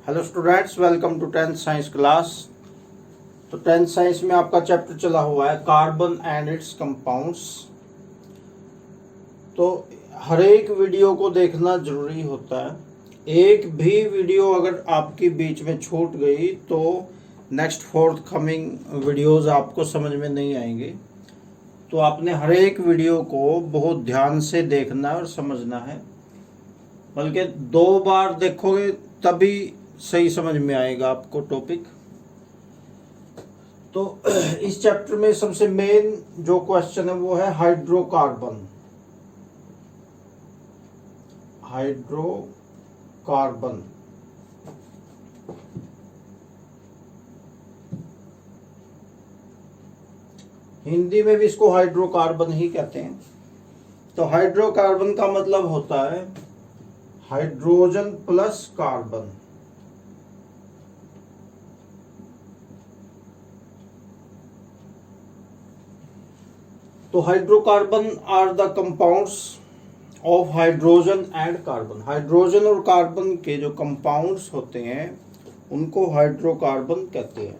Hello students, welcome to tenth science class. तो tenth science में आपका चैप्टर चला हुआ है कार्बन एंड इट्स कंपाउंड्स। तो हर एक वीडियो को देखना जरूरी होता है। एक भी वीडियो अगर आपकी बीच में छूट गई तो नेक्स्ट फोर्थ कमिंग वीडियोस आपको समझ में नहीं आएंगे। तो आपने हर एक वीडियो को बहुत ध्यान से देखना है और समझना है, बल्कि 2 बार देखोगे तभी सही समझ में आएगा आपको टॉपिक। तो इस चैप्टर में सबसे मेन जो क्वेश्चन है वो है हाइड्रोकार्बन। हाइड्रोकार्बन हिंदी में भी इसको हाइड्रोकार्बन ही कहते हैं। तो हाइड्रोकार्बन का मतलब होता है हाइड्रोजन प्लस कार्बन। तो hydrocarbon are the compounds of hydrogen and carbon. Hydrogen और कार्बन के जो कंपाउंड्स होते हैं उनको हाइड्रोकार्बन कहते हैं।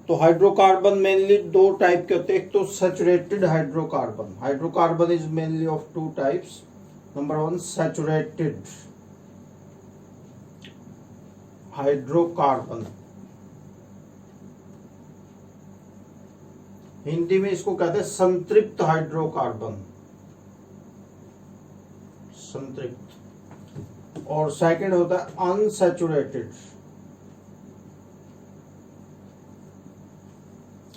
तो हाइड्रोकार्बन मेनली 2 टाइप के होते हैं। एक तो saturated hydrocarbon. Hydrocarbon is mainly of 2 types. Number 1 saturated hydrocarbon, Hindi में इसको कहते हैं संतृप्त हाइड्रोकार्बन, संतृप्त। और सेकंड होता है अनसैचुरेटेड,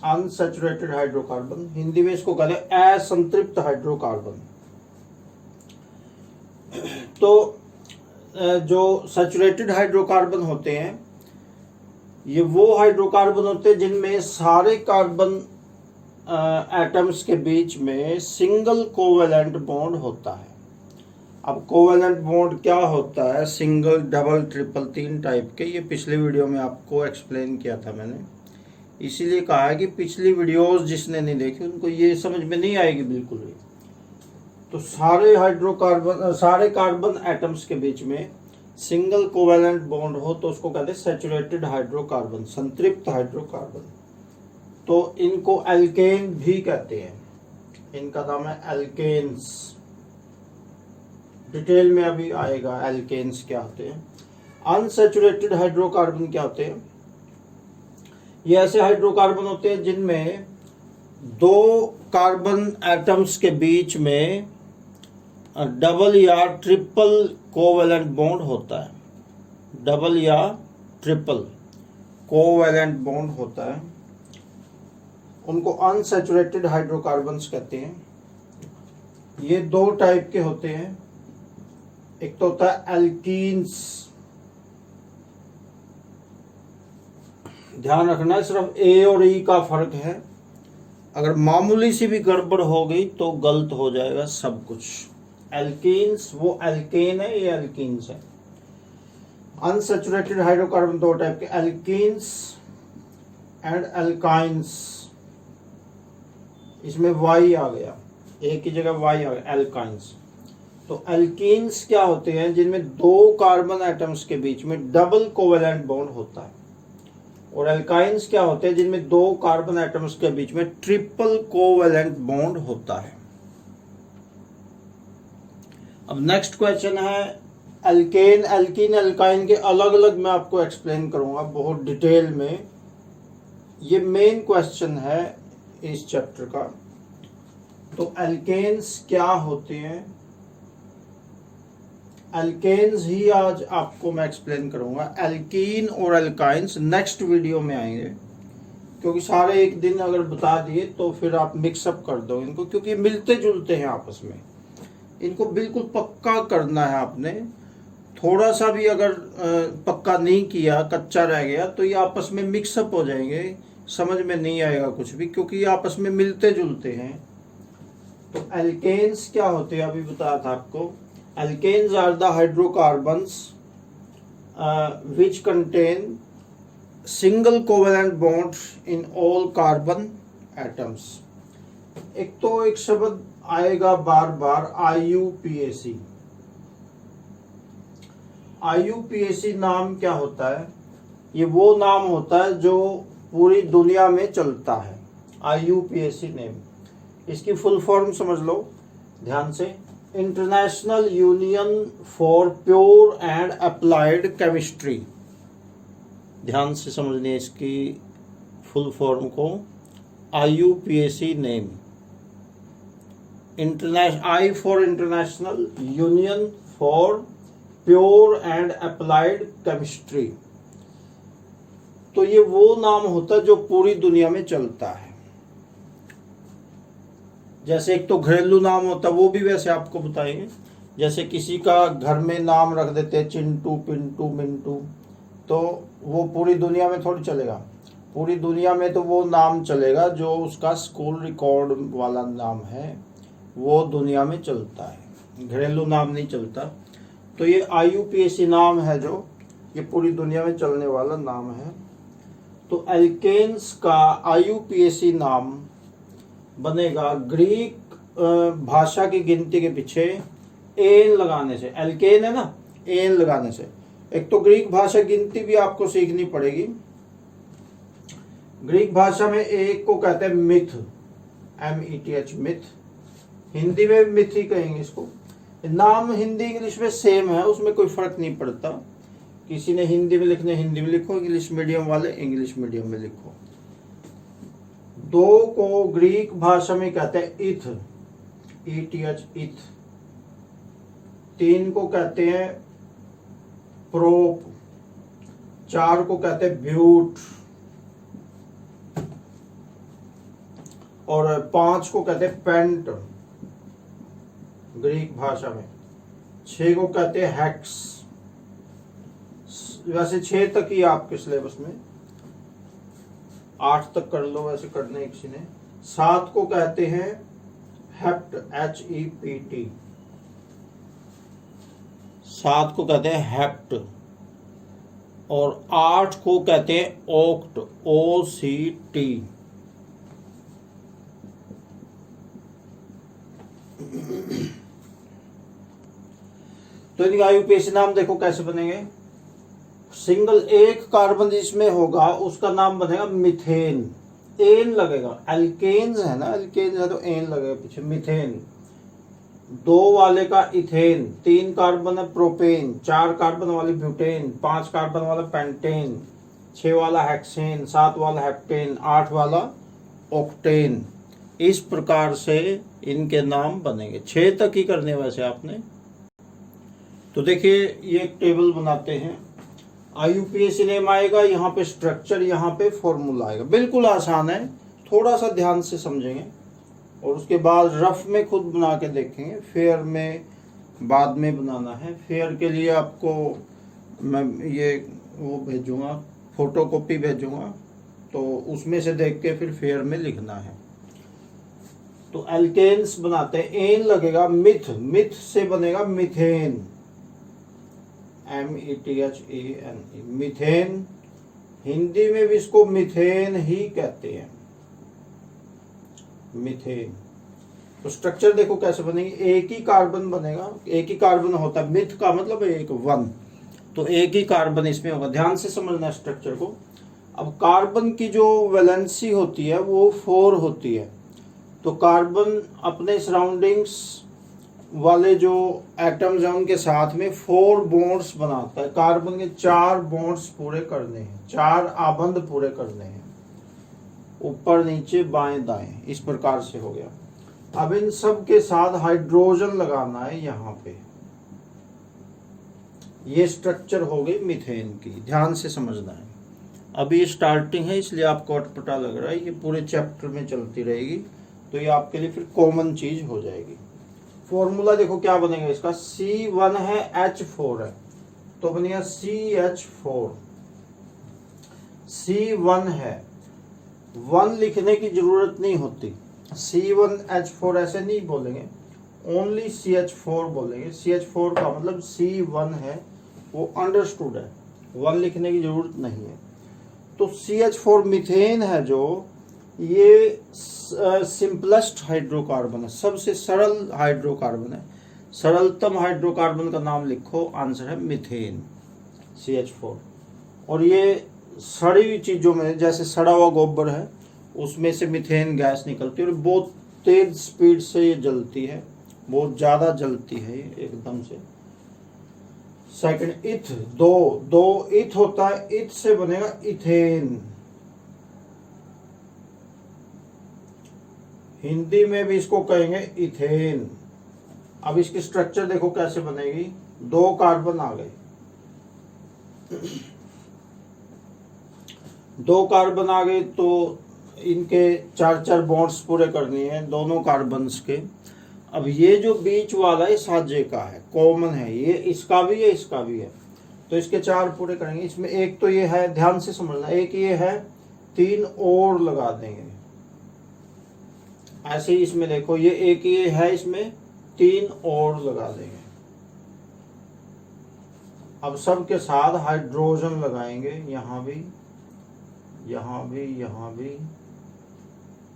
अनसैचुरेटेड हाइड्रोकार्बन, हिंदी में इसको कहते हैं असंतृप्त हाइड्रोकार्बन। तो जो सैचुरेटेड हाइड्रोकार्बन होते हैं ये वो हाइड्रोकार्बन होते हैं जिनमें सारे कार्बन एटम्स के बीच में सिंगल कोवेलेंट बॉन्ड होता है। अब कोवेलेंट बॉन्ड क्या होता है, सिंगल, डबल, ट्रिपल, 3 टाइप के, ये पिछले वीडियो में आपको एक्सप्लेन किया था मैंने। इसीलिए कहा है कि पिछली वीडियोस जिसने नहीं देखी उनको ये समझ में नहीं आएगी बिल्कुल भी। तो सारे हाइड्रोकार्बन, सारे कार्बन एटम्स के बीच में सिंगल कोवेलेंट बॉन्ड हो तो उसको कहते हैं सैचुरेटेड हाइड्रोकार्बन, संतृप्त हाइड्रोकार्बन। तो इनको एल्केन भी कहते हैं, इनका नाम है एल्केन्स। डिटेल में अभी आएगा एल्केन्स क्या होते हैं। अनसैचुरेटेड हाइड्रोकार्बन क्या होते हैं, ये ऐसे हाइड्रोकार्बन होते हैं जिनमें 2 कार्बन एटम्स के बीच में डबल या ट्रिपल कोवेलेंट बॉन्ड होता है। डबल या ट्रिपल कोवेलेंट बॉन्ड होता है, उनको अनसैचुरेटेड हाइड्रोकार्बन्स कहते हैं। ये 2 टाइप के होते हैं। एक तो होता है एल्कीन्स, ध्यान रखना है सिर्फ ए और ई का फर्क है। अगर मामूली सी भी गड़बड़ हो गई तो गलत हो जाएगा सब कुछ। एल्कीन्स वो एल्केन है, ये एल्कीन्स है। अनसैचुरेटेड हाइड्रोकार्बन 2 टाइप के, एल्कीन्स एंड एल्काइंस। इसमें वाई आ गया, एक की जगह वाई आ गया, एल्काइंस। तो एल्कीन्स क्या होते हैं जिनमें 2 कार्बन एटम्स के बीच में डबल कोवेलेंट बॉन्ड होता है। और एल्काइंस क्या होते हैं जिनमें 2 कार्बन एटम्स के बीच में ट्रिपल कोवेलेंट बॉन्ड होता है। अब नेक्स्ट क्वेश्चन है एल्केन, एल्कीन, एल्काइन के अलग अलग मैं आपको एक्सप्लेन करूंगा बहुत डिटेल में। ये मेन क्वेश्चन है इस चैप्टर का। तो एल्केन्स क्या होते हैं, एल्केन्स ही आज आपको मैं एक्सप्लेन करूंगा। एल्कीन और एल्काइंस नेक्स्ट वीडियो में आएंगे, क्योंकि सारे एक दिन अगर बता दिए तो फिर आप मिक्सअप कर दो इनको, क्योंकि मिलते जुलते हैं आपस में। इनको बिल्कुल पक्का करना है आपने। थोड़ा सा भी अगर पक्का नहीं किया, कच्चा रह गया तो ये आपस में मिक्सअप हो जाएंगे, समझ में नहीं आएगा कुछ भी, क्योंकि ये आपस में मिलते जुलते हैं। तो एल्केन्स क्या होते हैं अभी बताया था आपको। Alkanes are the hydrocarbons which contain single covalent bond in all carbon atoms. एक तो एक शब्द आएगा बार बार IUPAC, IUPAC नाम क्या होता है? ये वो नाम होता है जो पूरी दुनिया में चलता है। IUPAC नेम, इसकी फुल फॉर्म समझ लो ध्यान से। International union for pure and applied chemistry. ध्यान से समझने इसकी फुल फॉर्म को। IUPAC name, I for international, union for pure and applied chemistry. तो ये वो नाम होता है जो पूरी दुनिया में चलता है। जैसे एक तो घरेलू नाम होता है, वो भी वैसे आपको बताएंगे। जैसे किसी का घर में नाम रख देते हैं चिंटू, पिंटू, मिंटू, तो वो पूरी दुनिया में थोड़ी चलेगा। पूरी दुनिया में तो वो नाम चलेगा जो उसका स्कूल रिकॉर्ड वाला नाम है, वो दुनिया में चलता है, घरेलू नाम नहीं चलता। तो ये IUPAC नाम है जो ये पूरी दुनिया में चलने वाला नाम है। तो एल्केन्स का IUPAC नाम बनेगा ग्रीक भाषा की गिनती के पीछे एन लगाने से। एल्केन है ना, एन लगाने से। एक तो ग्रीक भाषा गिनती भी आपको सीखनी पड़ेगी। ग्रीक भाषा में एक को कहते हैं मिथ, METH, मिथ। हिंदी में मिथ ही कहेंगे इसको। नाम हिंदी इंग्लिश में सेम है, उसमें कोई फर्क नहीं पड़ता। किसी ने हिंदी में लिखने हिंदी में लिखो, इंग्लिश मीडियम वाले इंग्लिश मीडियम में लिखो। दो को ग्रीक भाषा में कहते हैं इथ, ETH, इथ। तीन को कहते हैं प्रोप, चार को कहते हैं ब्यूट, और पांच को कहते हैं पेंट ग्रीक भाषा में। 6 को कहते हैं हेक्स। वैसे 6 तक ही आपके सिलेबस में, 8 तक कर लो वैसे करने किसी ने। 7 को कहते हैं हेप्ट, HEPT। 7 को कहते हैं हेप्ट। और 8 को कहते हैं ओक्ट, OCT। तो इनके IUPAC नाम देखो कैसे बनेंगे। सिंगल एक कार्बन जिसमें होगा उसका नाम बनेगा मिथेन, एन लगेगा। एल्केन्स है ना, एल्केन्स है तो एन लगेगा पीछे, मिथेन। 2 वाले का इथेन, 3 कार्बन है प्रोपेन, 4 कार्बन वाली ब्यूटेन, 5 कार्बन वाला पेंटेन, 6 वाला हेक्सेन, 7 वाला हेप्टेन, 8 वाला ऑक्टेन। इस प्रकार से इनके नाम बनेंगे। 6 तक ही करने वैसे आपने। तो देखिए ये एक टेबल बनाते हैं। IUPAC नेम आएगा, यहाँ पे स्ट्रक्चर, यहाँ पे फॉर्मूला आएगा। बिल्कुल आसान है, थोड़ा सा ध्यान से समझेंगे और उसके बाद रफ में खुद बना के देखेंगे। फेयर में बाद में बनाना है। फेयर के लिए आपको मैं ये वो भेजूंगा, फोटोकॉपी भेजूंगा, तो उसमें से देख के फिर फेयर में लिखना है। तो एल्केन्स बनाते हैं, एन लगेगा, मिथ, मिथ से बनेगा मिथेन, METHANE, मिथेन। हिंदी में भी इसको मिथेन ही कहते हैं, मिथेन। तो स्ट्रक्चर देखो कैसे बनेगी। एक ही कार्बन बनेगा, एक ही कार्बन होता है, मिथ का मतलब एक 1, तो एक ही कार्बन इसमें होगा। ध्यान से समझना स्ट्रक्चर को। अब कार्बन की जो वैलेंसी होती है वो 4 होती है। तो कार्बन अपने सराउंडिंग्स वाले जो एटम्स हैं उनके साथ में 4 बॉन्ड्स बनाता है। कार्बन के 4 बॉन्ड्स पूरे करने हैं, 4 आबंध पूरे करने हैं, ऊपर नीचे बाएं दाएं, इस प्रकार से हो गया। अब इन सब के साथ हाइड्रोजन लगाना है यहाँ पे। ये स्ट्रक्चर हो गई मिथेन की, ध्यान से समझना है। अभी स्टार्टिंग है इसलिए आपको अटपटा लग रहा है, ये पूरे चैप्टर में चलती रहेगी, तो ये आपके लिए फिर कॉमन चीज हो जाएगी। फॉर्मूला देखो क्या बनेगा इसका। C1 है, H4 है, तो बनेगा CH4। C1 है, 1 लिखने की जरूरत नहीं होती। C1H4 ऐसे नहीं बोलेंगे, ओनली CH4 बोलेंगे। CH4 का मतलब C1 है, वो अंडरस्टूड है, 1 लिखने की जरूरत नहीं है। तो CH4 मिथेन है जो, ये सिंपलेस्ट हाइड्रोकार्बन है, सबसे सरल हाइड्रोकार्बन है। सरलतम हाइड्रोकार्बन का नाम लिखो, आंसर है मिथेन। CH4। और ये सड़ी हुई चीज़ों में, जैसे सड़ा हुआ गोबर है, उसमें से मीथेन गैस निकलती है और बहुत तेज स्पीड से ये जलती है, बहुत ज़्यादा जलती है ये एकदम से। सेकंड, इथ, दो इथ होता है, इथ से बनेगा इथेन। हिंदी में भी इसको कहेंगे इथेन। अब इसकी स्ट्रक्चर देखो कैसे बनेगी, 2 कार्बन आ गए, 2 कार्बन आ गए तो इनके 4 बॉन्ड्स पूरे करनी है दोनों कार्बन्स के। अब ये जो बीच वाला है साजे का है, कॉमन है, ये इसका भी है इसका भी है, तो इसके 4 पूरे करेंगे। इसमें एक तो ये है, ध्यान से समझना, एक ये है, 3 और लगा देंगे। ऐसे ही इसमें देखो, ये एक ये है, इसमें 3 और लगा देंगे। अब सबके साथ हाइड्रोजन लगाएंगे, यहाँ भी, यहाँ भी, यहाँ भी,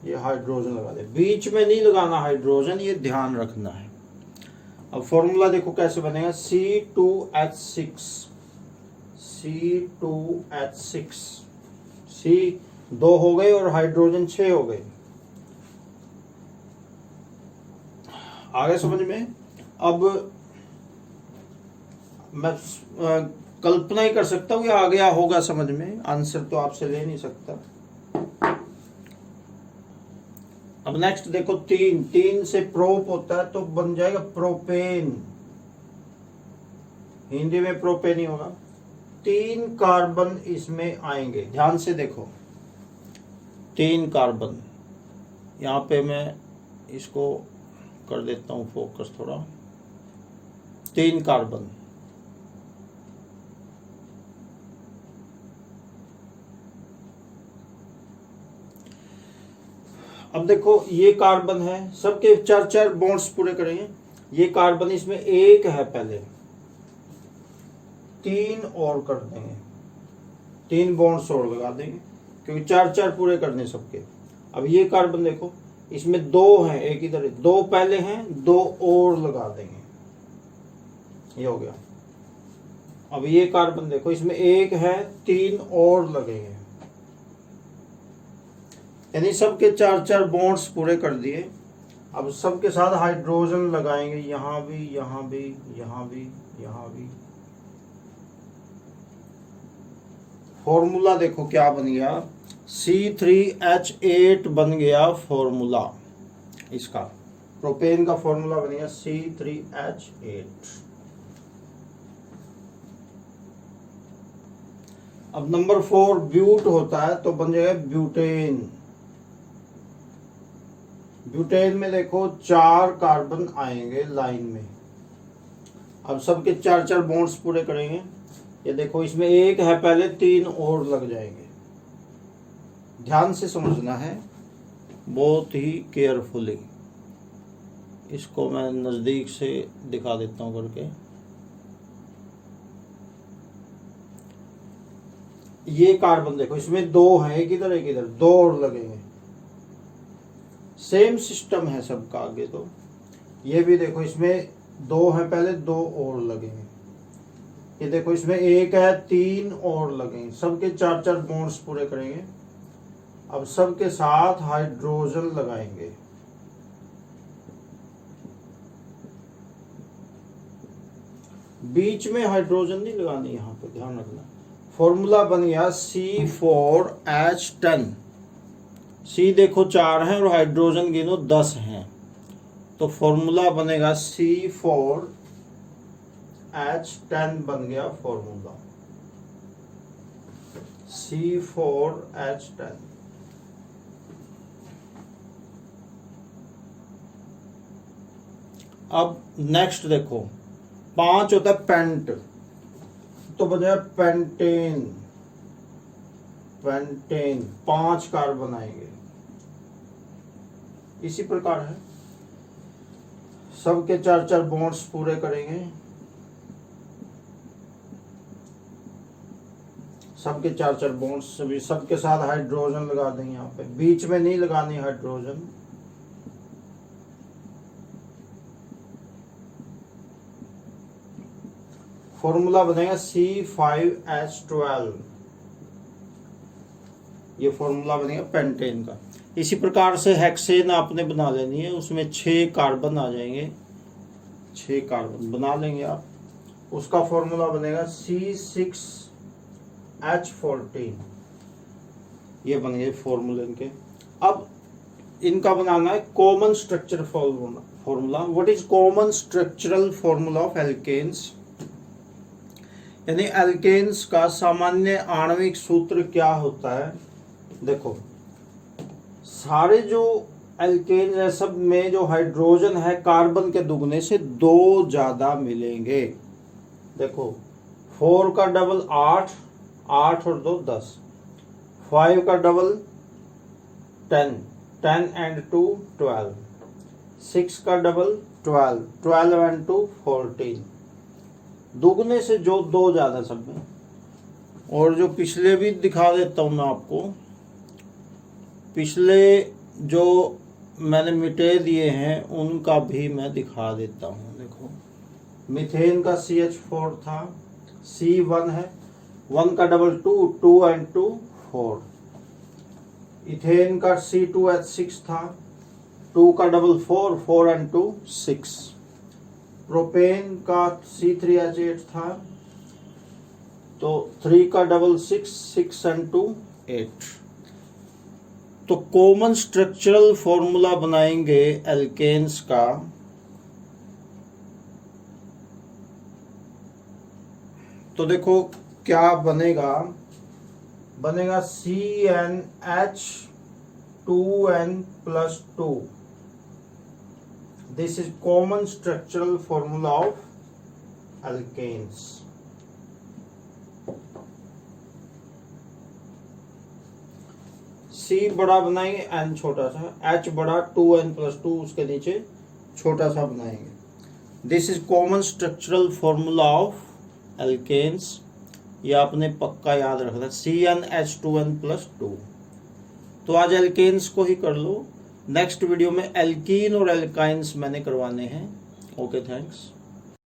ये हाइड्रोजन लगा दे। बीच में नहीं लगाना हाइड्रोजन, ये ध्यान रखना है। अब फॉर्मूला देखो कैसे बनेगा, C2H6, C2H6, C 2 हो गए और हाइड्रोजन 6 हो गए। आगे समझ में? अब मैं कल्पना ही कर सकता हूँ, ये आ गया होगा समझ में, आंसर तो आपसे ले नहीं सकता। अब नेक्स्ट देखो, 3 से प्रोप होता है तो बन जाएगा प्रोपेन। हिंदी में प्रोपेन ही होगा। 3 कार्बन इसमें आएंगे, ध्यान से देखो, 3 कार्बन। यहाँ पे मैं इसको कर देता हूँ फोकस थोड़ा। 3 कार्बन, अब देखो ये कार्बन है, सबके 4 बॉन्ड्स पूरे करेंगे। ये कार्बन, इसमें एक है पहले, 3 और कर देंगे, 3 बॉन्ड्स और लगा देंगे, क्योंकि 4 पूरे करने सबके। अब ये कार्बन देखो, इसमें 2 हैं, एक इधर, 2 पहले हैं, 2 और लगा देंगे, ये हो गया। अब ये कार्बन देखो, इसमें एक है, 3 और लगेंगे, यानी सबके 4 बॉन्ड्स पूरे कर दिए। अब सबके साथ हाइड्रोजन लगाएंगे, यहाँ भी, यहाँ भी, यहाँ भी, यहाँ भी। फॉर्मूला देखो क्या बन गया, C3H8 बन गया फॉर्मूला इसका। प्रोपेन का फॉर्मूला बन गया C3H8। अब नंबर 4 ब्यूट होता है तो बन जाएगा ब्यूटेन। ब्यूटेन में देखो 4 कार्बन आएंगे लाइन में। अब सबके 4 बॉन्ड्स पूरे करेंगे। ये देखो, इसमें एक है पहले, 3 और लग जाएंगे। ध्यान से समझना है, बहुत ही केयरफुली। इसको मैं नजदीक से दिखा देता हूं करके। ये कार्बन देखो, इसमें 2 है, एक इधर एक इधर, 2 और लगेंगे। सेम सिस्टम है सबका आगे। तो ये भी देखो, इसमें 2 है पहले, 2 और लगेंगे। ये देखो, इसमें एक है, 3 और लगेंगे। सबके 4 बॉन्ड्स पूरे करेंगे। अब सबके साथ हाइड्रोजन लगाएंगे। बीच में हाइड्रोजन नहीं लगानी, यहाँ पे ध्यान रखना। फॉर्मूला बन गया C4H10। C देखो 4 हैं और हाइड्रोजन गिनो 10 हैं, तो फॉर्मूला बनेगा C4H10 बन गया फॉर्मूला, C4H10। अब नेक्स्ट देखो, 5 होता है पेंट, तो बन जाएगा पेंटेन। पेंटेन 5 कार्बन आएंगे। इसी प्रकार है, सबके 4 बॉन्ड्स पूरे करेंगे। सबके 4 बॉन्ड्स, सभी सबके साथ हाइड्रोजन लगा देंगे। यहाँ पे बीच में नहीं लगानी हाइड्रोजन। फॉर्मूला बनेगा C5H12, ये फॉर्मूला बनेगा पेंटेन का। इसी प्रकार से हेक्सेन आपने बना लेनी है, उसमें 6 कार्बन आ जाएंगे, 6 कार्बन बना लेंगे आप। उसका फॉर्मूला बनेगा C6H14, ये बन गए फॉर्मूले इनके। अब इनका बनाना है common structure formula. What is common structural formula of alkanes, यानी एल्केन्स का सामान्य आणविक सूत्र क्या होता है। देखो सारे जो एल्केन्स है सब में जो हाइड्रोजन है कार्बन के दुगने से 2 ज्यादा मिलेंगे। देखो 4 का डबल 8, 8 और 2 10, 5 का डबल 10, 10 एंड 2 12, 6 का डबल 12, 12 एंड 2 14, दुगने से जो 2 ज्यादा सब में। और जो पिछले भी दिखा देता हूं मैं आपको, पिछले जो मैंने मिटे दिए हैं उनका भी मैं दिखा देता हूं। देखो मीथेन का CH4 था, C1 है, 1 का डबल 2, 2 एंड 2 4। इथेन का C2H6 था, 2 का डबल 4, 4 एंड 2 6। प्रोपेन का C3H8 था, तो 3 का डबल 6, 6 एंड 2 8। तो कॉमन स्ट्रक्चरल फॉर्मूला बनाएंगे एल्केन्स का, तो देखो क्या बनेगा, बनेगा CnH2n+2। This is common structural formula of alkanes. C बड़ा बनाएंगे, N छोटा सा, H बड़ा 2n+2 उसके नीचे छोटा सा बनाएंगे। This is common structural formula of alkanes, ये आपने पक्का याद रखना, CnH2n+2। तो आज एल्केन्स को ही कर लो, नेक्स्ट वीडियो में एल्कीन और एल्काइंस मैंने करवाने हैं। Okay thanks.